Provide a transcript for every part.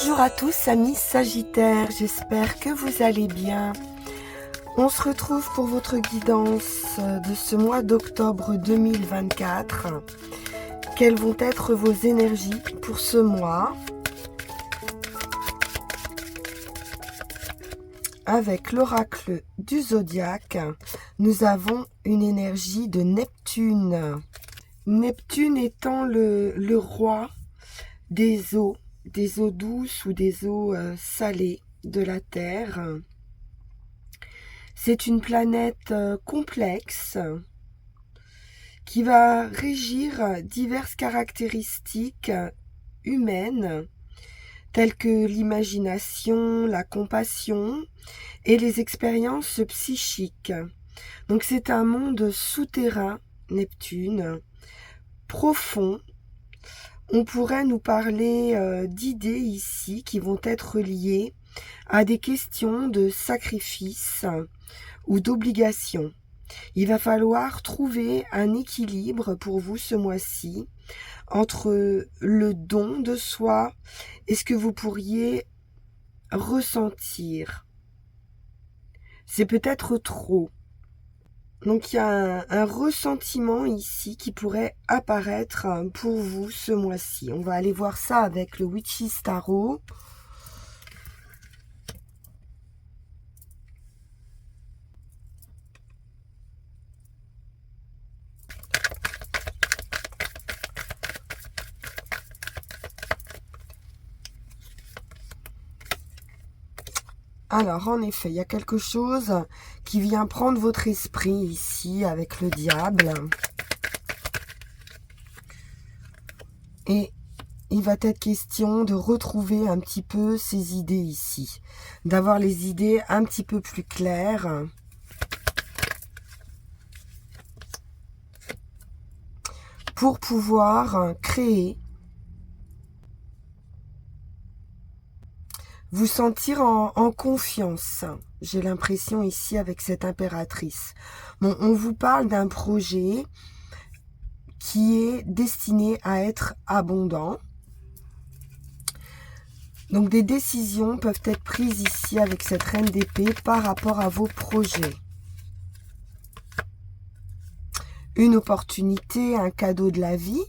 Bonjour à tous amis Sagittaires, j'espère que vous allez bien. On se retrouve pour votre guidance de ce mois d'octobre 2024. Quelles vont être vos énergies pour ce mois? Avec l'oracle du zodiaque, nous avons une énergie de Neptune. Neptune étant le roi des eaux douces ou des eaux salées de la Terre. C'est une planète complexe qui va régir diverses caractéristiques humaines telles que l'imagination, la compassion et les expériences psychiques. Donc c'est un monde souterrain, Neptune, profond. On pourrait nous parler d'idées ici qui vont être liées à des questions de sacrifice ou d'obligation. Il va falloir trouver un équilibre pour vous ce mois-ci entre le don de soi et ce que vous pourriez ressentir. C'est peut-être trop. Donc il y a un ressentiment ici qui pourrait apparaître pour vous ce mois-ci. On va aller voir ça avec le Witch's Tarot. Alors, en effet, il y a quelque chose qui vient prendre votre esprit ici avec le diable. Et il va être question de retrouver un petit peu ces idées ici. D'avoir les idées un petit peu plus claires. Pour pouvoir créer. Vous sentir en confiance, j'ai l'impression ici avec cette impératrice. Bon, on vous parle d'un projet qui est destiné à être abondant. Donc des décisions peuvent être prises ici avec cette reine d'épée par rapport à vos projets. Une opportunité, un cadeau de la vie.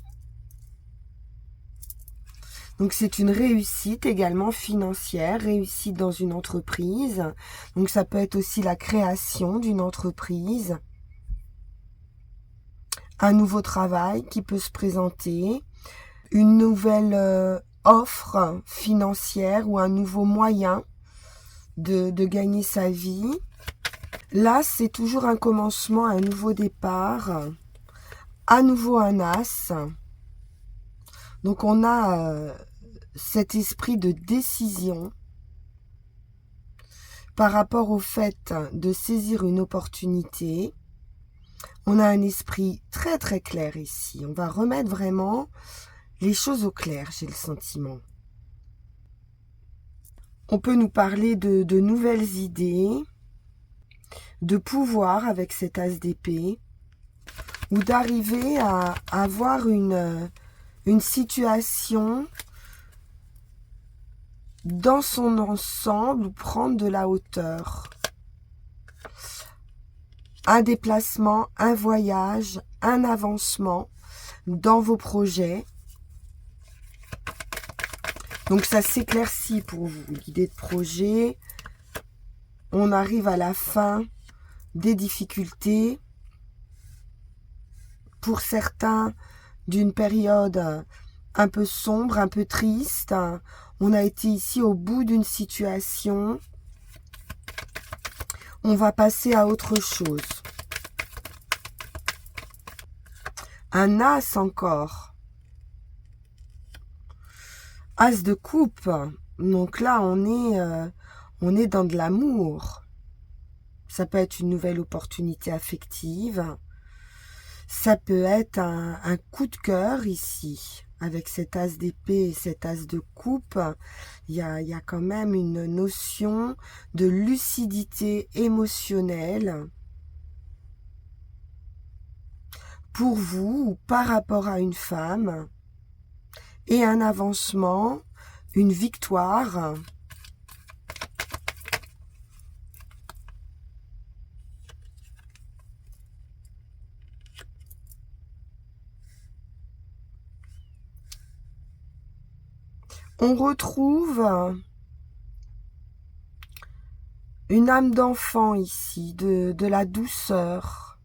Donc c'est une réussite également financière, réussite dans une entreprise. Donc ça peut être aussi la création d'une entreprise. Un nouveau travail qui peut se présenter. Une nouvelle offre financière ou un nouveau moyen de gagner sa vie. Là, c'est toujours un commencement, un nouveau départ. À nouveau un as. Donc on a cet esprit de décision par rapport au fait de saisir une opportunité. On a un esprit très très clair ici. On va remettre vraiment les choses au clair, j'ai le sentiment. On peut nous parler de nouvelles idées, de pouvoir avec cet as d'épée, ou d'arriver à avoir une situation dans son ensemble, ou prendre de la hauteur. Un déplacement, un voyage, un avancement dans vos projets. Donc ça s'éclaircit pour vous, l'idée de projet. On arrive à la fin des difficultés. Pour certains, d'une période un peu sombre, un peu triste. On a été ici au bout d'une situation. On va passer à autre chose. Un as encore. As de coupe. Donc là, on est dans de l'amour. Ça peut être une nouvelle opportunité affective. Ça peut être un coup de cœur ici. Avec cet as d'épée et cet as de coupe, il y a quand même une notion de lucidité émotionnelle pour vous ou par rapport à une femme et un avancement une victoire. On retrouve une âme d'enfant ici, de la douceur.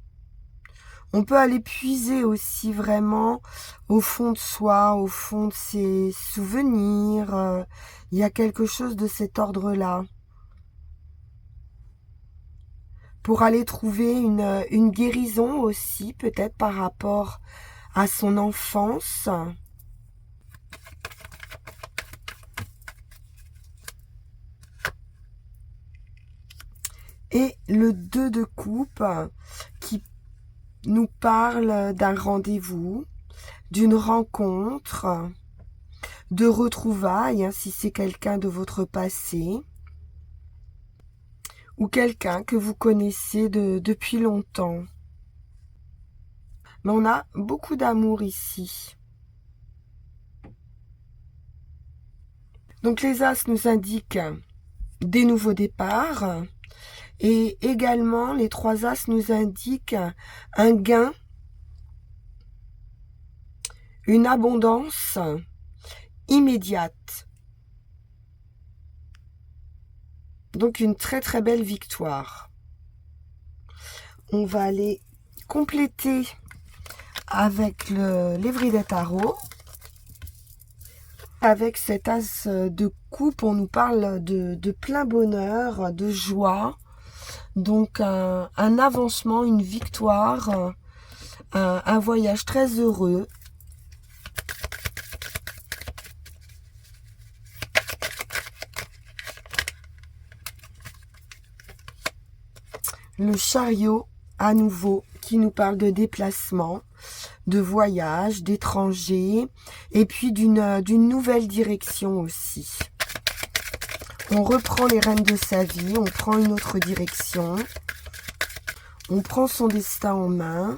On peut aller puiser aussi vraiment au fond de soi, au fond de ses souvenirs. Il y a quelque chose de cet ordre-là. Pour aller trouver une guérison aussi, peut-être par rapport à son enfance. Et le 2 de coupe qui nous parle d'un rendez-vous, d'une rencontre, de retrouvailles, hein, si c'est quelqu'un de votre passé, ou quelqu'un que vous connaissez depuis longtemps. Mais on a beaucoup d'amour ici. Donc les As nous indiquent des nouveaux départs. Et également, les 3 As nous indiquent un gain, une abondance immédiate. Donc une très très belle victoire. On va aller compléter avec l'Everyday Tarot. Avec cet As de coupe, on nous parle de plein bonheur, de joie. Donc un avancement, une victoire, un voyage très heureux. Le chariot, à nouveau, qui nous parle de déplacement, de voyage, d'étrangers, et puis d'une nouvelle direction aussi. On reprend les rênes de sa vie, on prend une autre direction, on prend son destin en main.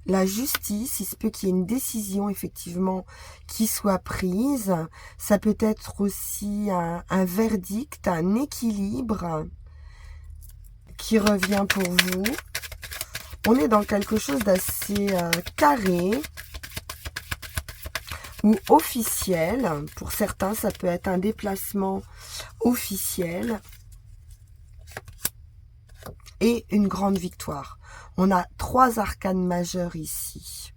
La justice, il se peut qu'il y ait une décision effectivement qui soit prise. Ça peut être aussi un verdict, un équilibre qui revient pour vous. On est dans quelque chose d'assez carré ou officiel. Pour certains, ça peut être un déplacement officiel et une grande victoire. On a 3 arcanes majeures ici.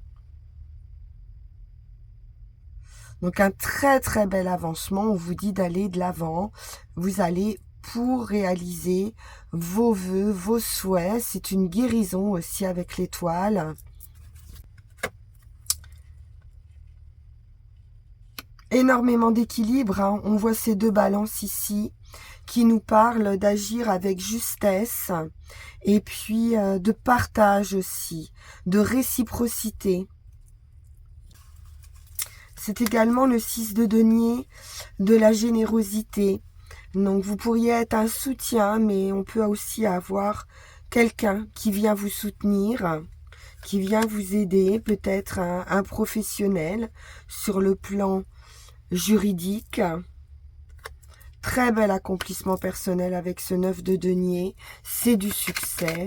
Donc un très très bel avancement. On vous dit d'aller de l'avant. Vous allez pour réaliser vos vœux, vos souhaits. C'est une guérison aussi avec l'étoile. Énormément d'équilibre, hein. On voit ces 2 balances ici qui nous parlent d'agir avec justesse et puis de partage aussi, de réciprocité. C'est également le 6 de denier, de la générosité. Donc vous pourriez être un soutien, mais on peut aussi avoir quelqu'un qui vient vous soutenir, qui vient vous aider, peut-être un professionnel sur le plan juridique. Très bel accomplissement personnel avec ce 9 de denier. C'est du succès.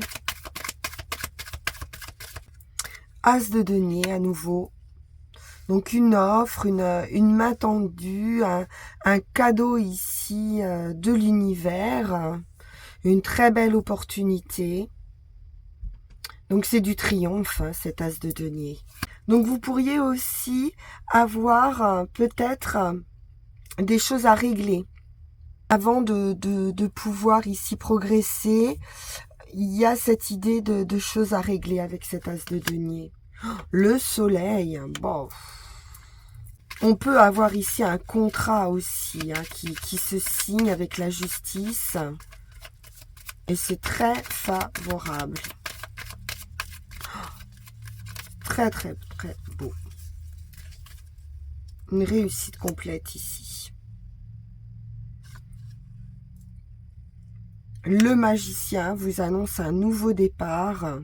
As de denier à nouveau. Donc une offre, une main tendue, un cadeau ici de l'univers. Une très belle opportunité. Donc c'est du triomphe, hein, cet As de denier. Donc vous pourriez aussi avoir peut-être des choses à régler. Avant de pouvoir ici progresser, il y a cette idée de choses à régler avec cet As de denier. Le soleil, bon. On peut avoir ici un contrat aussi hein, qui se signe avec la justice. Et c'est très favorable. Très, très, très beau. Une réussite complète ici. Le magicien vous annonce un nouveau départ,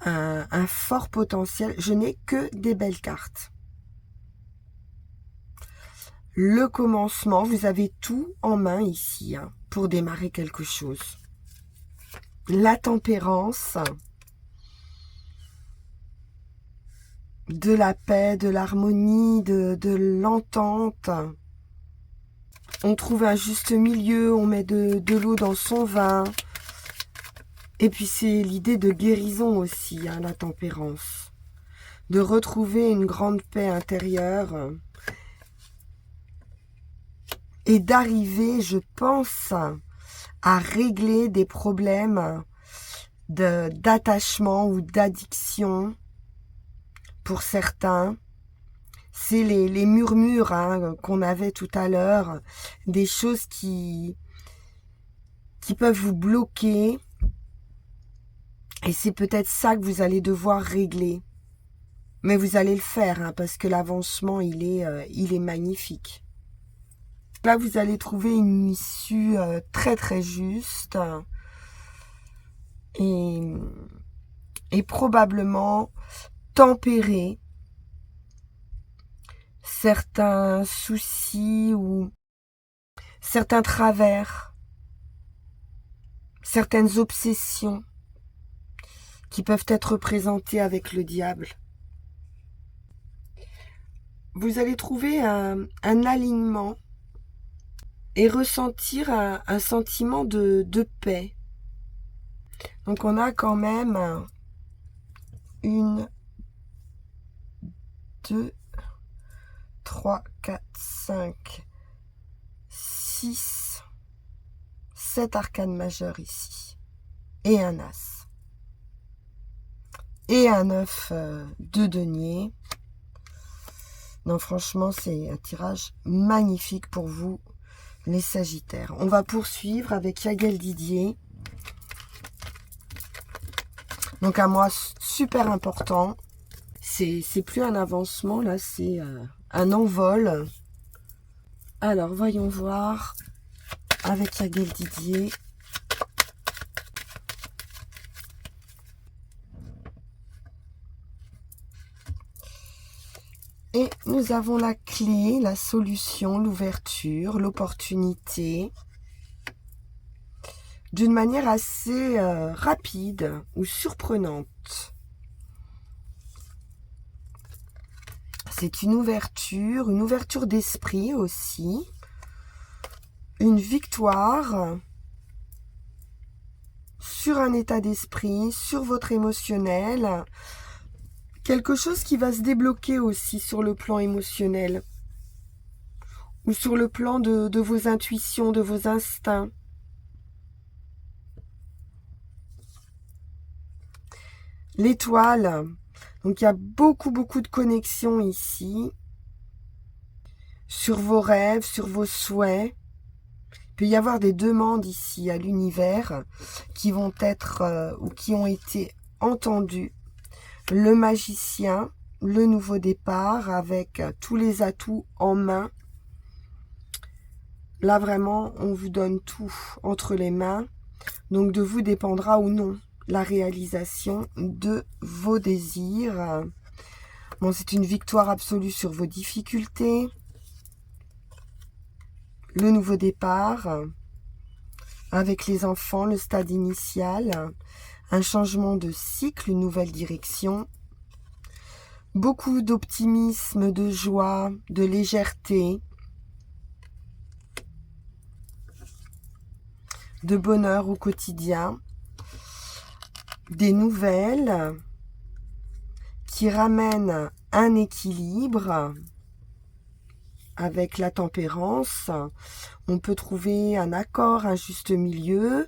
un fort potentiel. Je n'ai que des belles cartes. le commencement. Vous avez tout en main ici hein, pour démarrer quelque chose. La tempérance, de la paix, de l'harmonie, de l'entente. On trouve un juste milieu, on met de l'eau dans son vin. Et puis c'est l'idée de guérison aussi, hein, la tempérance. De retrouver une grande paix intérieure. Et d'arriver, je pense, à régler des problèmes d'attachement ou d'addiction. Pour certains, c'est les murmures hein, qu'on avait tout à l'heure, des choses qui peuvent vous bloquer. Et c'est peut-être ça que vous allez devoir régler. Mais vous allez le faire, hein, parce que l'avancement, il est magnifique. Là, vous allez trouver une issue très très juste. Et probablement tempérer certains soucis ou certains travers, certaines obsessions qui peuvent être représentées avec le diable. Vous allez trouver un alignement et ressentir un sentiment de paix. Donc on a quand même 1, 2, 3, 4, 5, 6, 7 arcanes majeures ici. Et un as. Et un 9 de denier. Non, franchement, c'est un tirage magnifique pour vous, les Sagittaires. On va poursuivre avec Yagel Didier. Donc un mois super important. C'est plus un avancement, là, c'est un envol. Alors, voyons voir avec Yagel Didier. Et nous avons la clé, la solution, l'ouverture, l'opportunité. D'une manière assez rapide ou surprenante. C'est une ouverture d'esprit aussi. Une victoire sur un état d'esprit, sur votre émotionnel. Quelque chose qui va se débloquer aussi sur le plan émotionnel. Ou sur le plan de vos intuitions, de vos instincts. L'étoile, donc il y a beaucoup de connexions ici, sur vos rêves, sur vos souhaits. Il peut y avoir des demandes ici à l'univers qui vont être ou qui ont été entendues. Le magicien, le nouveau départ avec tous les atouts en main. Là vraiment, on vous donne tout entre les mains, donc de vous dépendra ou non la réalisation de vos désirs. Bon, c'est une victoire absolue sur vos difficultés. Le nouveau départ avec les enfants, le stade initial, un changement de cycle, une nouvelle direction. Beaucoup d'optimisme, de joie, de légèreté, de bonheur au quotidien. Des nouvelles qui ramènent un équilibre avec la tempérance. On peut trouver un accord, un juste milieu.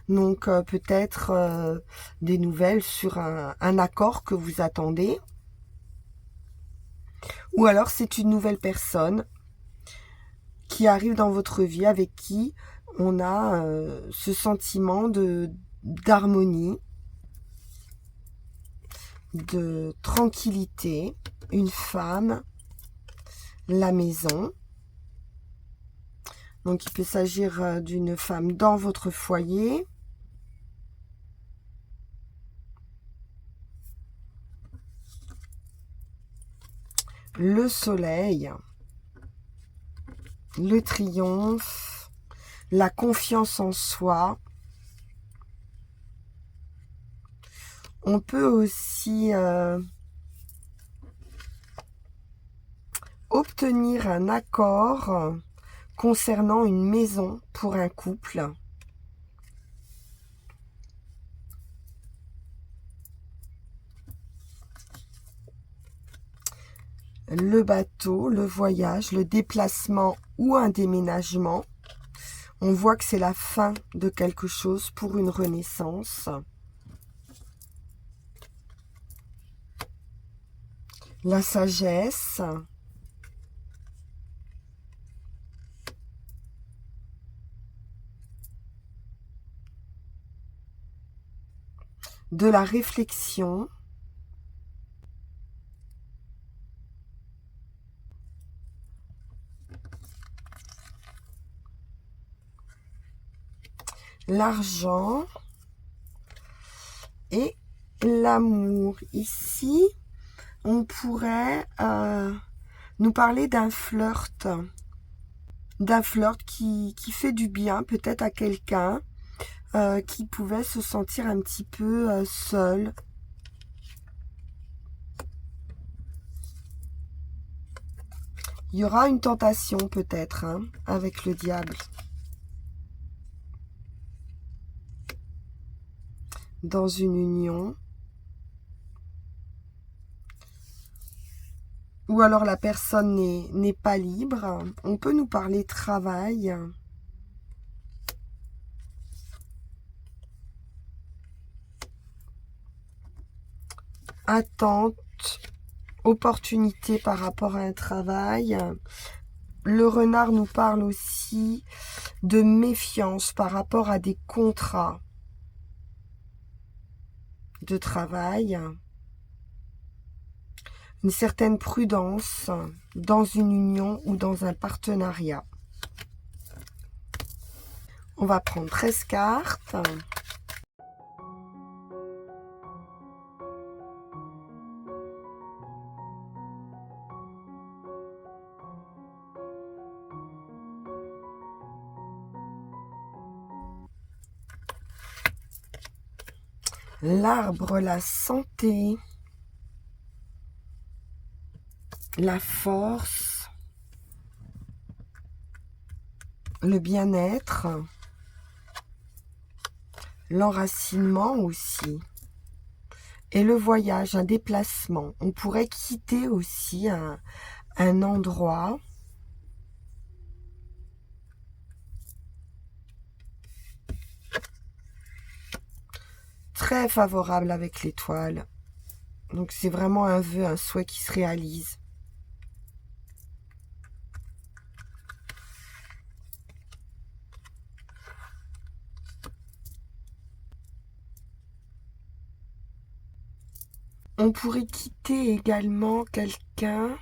Donc peut-être des nouvelles sur un accord que vous attendez. Ou alors c'est une nouvelle personne qui arrive dans votre vie avec qui on a ce sentiment d'harmonie, de tranquillité, une femme, la maison. Donc il peut s'agir d'une femme dans votre foyer. Le soleil. le triomphe, la confiance en soi. On peut aussi obtenir un accord concernant une maison pour un couple. Le bateau, le voyage, le déplacement ou un déménagement. On voit que c'est la fin de quelque chose pour une renaissance. La sagesse. De la réflexion. L'argent et l'amour. Ici, on pourrait nous parler d'un flirt qui fait du bien peut-être à quelqu'un qui pouvait se sentir un petit peu seul. Il y aura une tentation peut-être avec le diable. Dans une union. Ou alors la personne n'est pas libre. On peut nous parler travail. Attente, opportunité par rapport à un travail. Le renard nous parle aussi de méfiance par rapport à des contrats de travail. Une certaine prudence dans une union ou dans un partenariat. On va prendre 13 cartes. L'arbre, la santé, la force, le bien-être, l'enracinement aussi, et le voyage, un déplacement. On pourrait quitter aussi un endroit. Très favorable avec l'étoile. Donc c'est vraiment un vœu, un souhait qui se réalise. On pourrait quitter également quelqu'un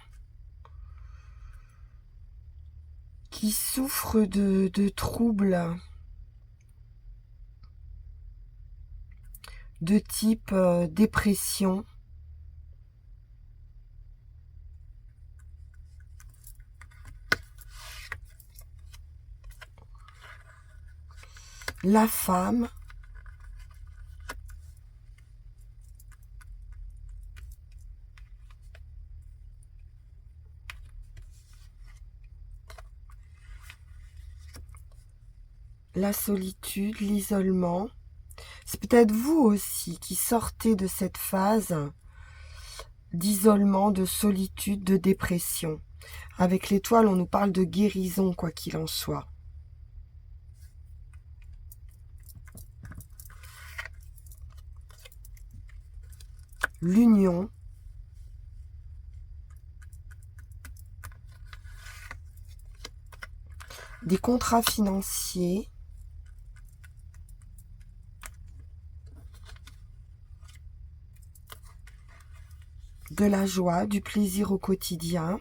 qui souffre de troubles de type dépression. La femme. La solitude, l'isolement. C'est peut-être vous aussi qui sortez de cette phase d'isolement, de solitude, de dépression. Avec l'étoile, on nous parle de guérison, quoi qu'il en soit. L'union. Des contrats financiers. De la joie, du plaisir au quotidien.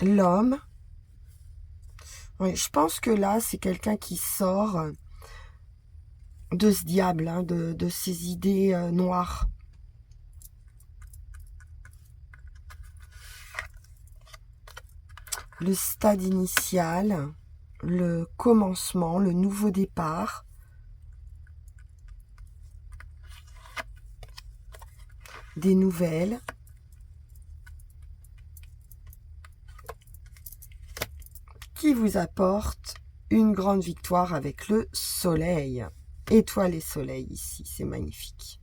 L'homme. Oui, je pense que là, c'est quelqu'un qui sort de ce diable, de ces idées noires. le stade initial, le commencement, le nouveau départ. Des nouvelles. Qui vous apportent une grande victoire avec le soleil. Étoile et soleil ici, c'est magnifique.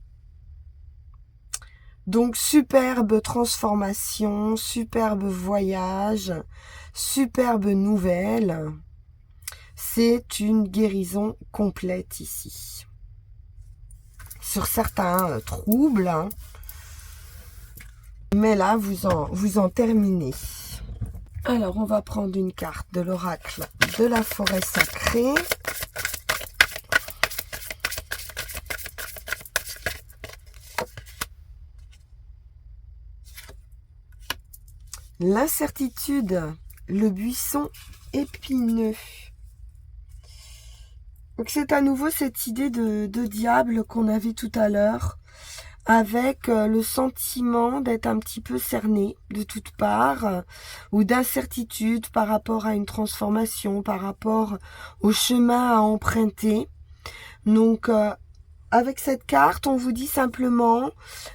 Donc, superbe transformation, superbe voyage, superbe nouvelle. C'est une guérison complète ici. Sur certains troubles, hein, mais là, vous en terminez. Alors, on va prendre une carte de l'oracle de la forêt sacrée. L'incertitude, le buisson épineux. Donc c'est à nouveau cette idée de diable qu'on avait tout à l'heure, avec le sentiment d'être un petit peu cerné de toutes parts, ou d'incertitude par rapport à une transformation, par rapport au chemin à emprunter. Donc avec cette carte, on vous dit simplement,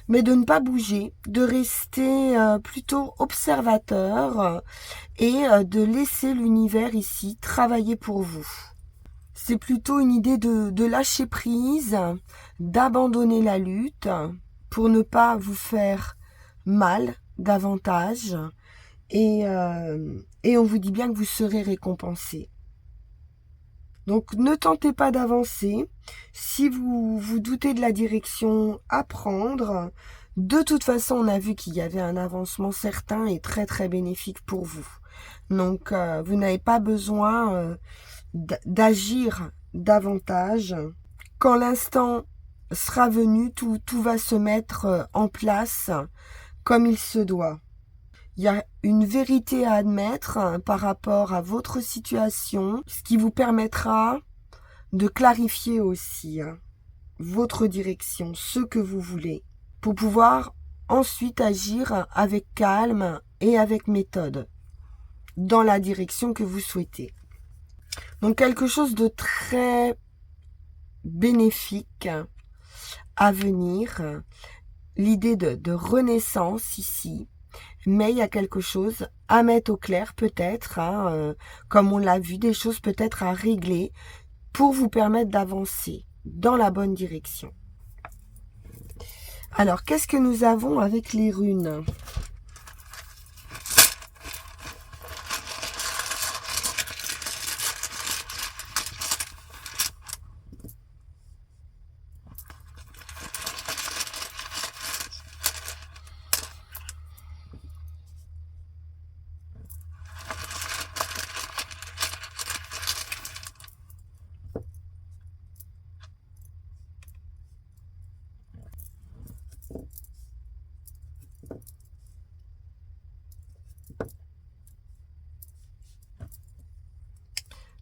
mais de ne pas bouger, de rester plutôt observateur et de laisser l'univers ici travailler pour vous. C'est plutôt une idée de lâcher prise, d'abandonner la lutte pour ne pas vous faire mal davantage et on vous dit bien que vous serez récompensé. Donc ne tentez pas d'avancer. Si vous vous doutez de la direction à prendre, de toute façon on a vu qu'il y avait un avancement certain et très très bénéfique pour vous. Donc vous n'avez pas besoin d'agir davantage. Quand l'instant sera venu, tout va se mettre en place comme il se doit. Il y a une vérité à admettre par rapport à votre situation, ce qui vous permettra de clarifier aussi votre direction, ce que vous voulez, pour pouvoir ensuite agir avec calme et avec méthode dans la direction que vous souhaitez. Donc quelque chose de très bénéfique à venir, l'idée de renaissance ici, mais il y a quelque chose à mettre au clair peut-être, comme on l'a vu, des choses peut-être à régler pour vous permettre d'avancer dans la bonne direction. Alors, qu'est-ce que nous avons avec les runes ?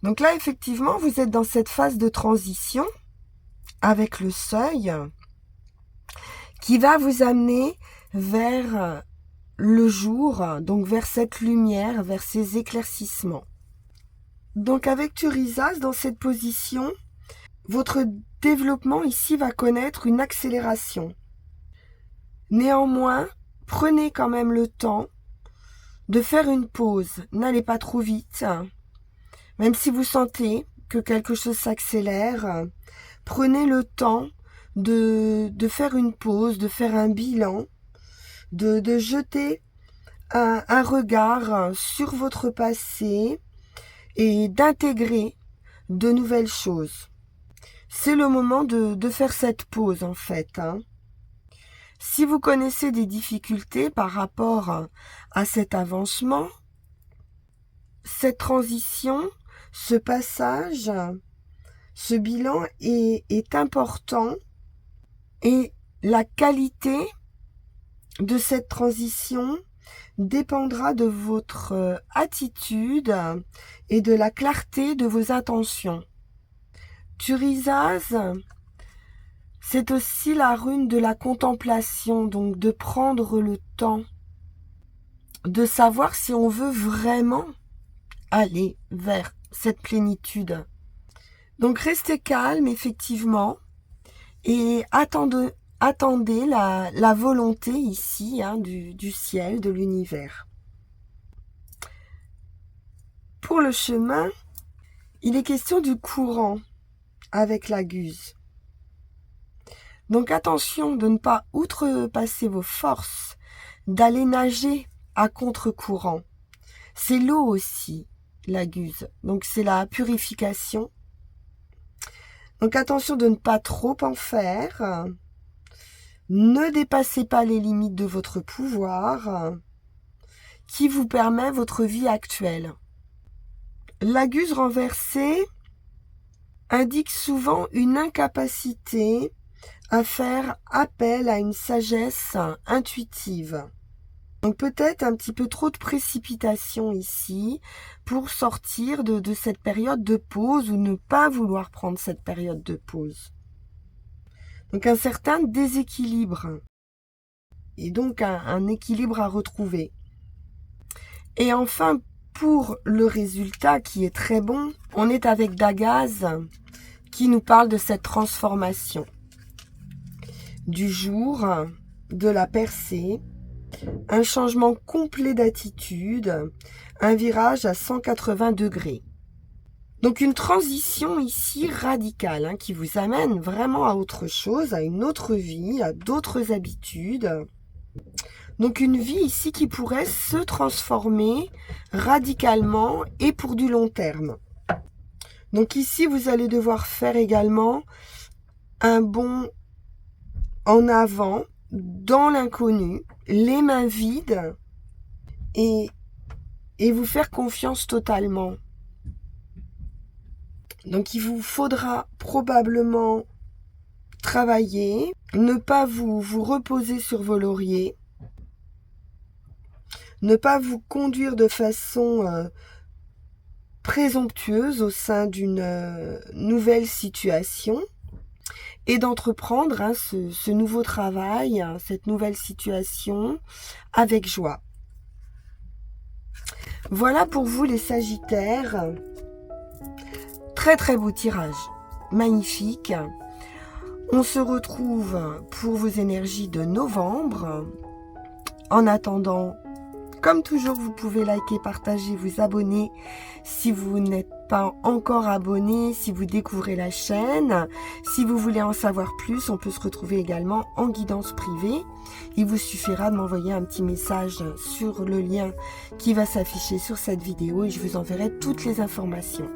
Donc là, effectivement, vous êtes dans cette phase de transition avec le seuil qui va vous amener vers le jour, donc vers cette lumière, vers ces éclaircissements. Donc avec Thurisaz, dans cette position, votre développement ici va connaître une accélération. Néanmoins, prenez quand même le temps de faire une pause. N'allez pas trop vite. Même si vous sentez que quelque chose s'accélère, prenez le temps de faire une pause, de faire un bilan, de jeter un regard sur votre passé et d'intégrer de nouvelles choses. C'est le moment de faire cette pause en fait. Si vous connaissez des difficultés par rapport à cet avancement, cette transition, ce passage, ce bilan est important et la qualité de cette transition dépendra de votre attitude et de la clarté de vos intentions. Thurisaz, c'est aussi la rune de la contemplation, donc de prendre le temps, de savoir si on veut vraiment aller vers cette plénitude. Donc restez calme, effectivement, et attendez la volonté ici du ciel, de l'univers. Pour le chemin, il est question du courant avec la Guse. Donc attention de ne pas outrepasser vos forces, d'aller nager à contre-courant. C'est l'eau aussi, la Guse. Donc c'est la purification. Donc attention de ne pas trop en faire. Ne dépassez pas les limites de votre pouvoir qui vous permet votre vie actuelle. La Guse renversée indique souvent une incapacité à faire appel à une sagesse intuitive. Donc peut-être un petit peu trop de précipitation ici pour sortir de cette période de pause ou ne pas vouloir prendre cette période de pause. Donc un certain déséquilibre et donc un équilibre à retrouver. Et enfin, pour le résultat qui est très bon, on est avec Dagaz qui nous parle de cette transformation du jour, de la percée, un changement complet d'attitude, un virage à 180 degrés. Donc une transition ici radicale qui vous amène vraiment à autre chose, à une autre vie, à d'autres habitudes. Donc une vie ici qui pourrait se transformer radicalement et pour du long terme. Donc ici vous allez devoir faire également un bond en avant dans l'inconnu, les mains vides et vous faire confiance totalement. Donc il vous faudra probablement travailler, ne pas vous reposer sur vos lauriers, ne pas vous conduire de façon présomptueuse au sein d'une nouvelle situation et d'entreprendre ce nouveau travail, cette nouvelle situation avec joie. Voilà pour vous les Sagittaires. Très très beau tirage, magnifique. On se retrouve pour vos énergies de novembre. En attendant, comme toujours, vous pouvez liker, partager, vous abonner si vous n'êtes pas encore abonné, si vous découvrez la chaîne. Si vous voulez en savoir plus, on peut se retrouver également en guidance privée. Il vous suffira de m'envoyer un petit message sur le lien qui va s'afficher sur cette vidéo et je vous enverrai toutes les informations.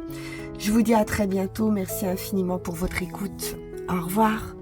Je vous dis à très bientôt. Merci infiniment pour votre écoute. Au revoir.